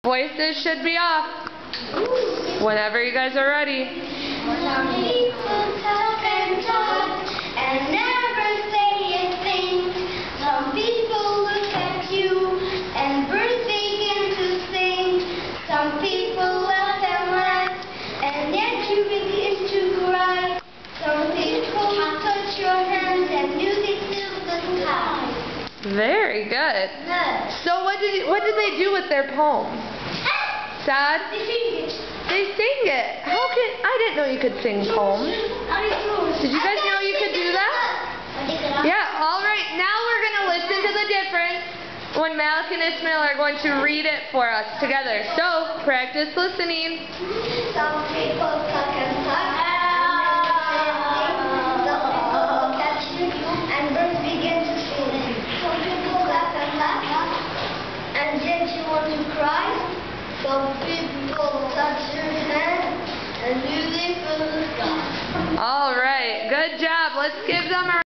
Voices should be off. Whenever you guys are ready. Some people talk and talk and never say a thing. Some people look at you and birds begin to sing. Some people laugh and laugh and yet you begin to cry. Some people touch your hands and music fills the sky. Very good. So what did they do with their poem? Sad? They sing it. They sing it. I didn't know you could sing poems. Did you guys know you could do that? Yeah, alright, now we're going to listen to the difference when Malik and Ismail are going to read it for us together. So, practice listening. Some people talk and talk and birds begin to sing. Some people laugh and laugh and yet you want to cry. Some people touch your hand and music fills the sky. Alright, good job. Let's give them a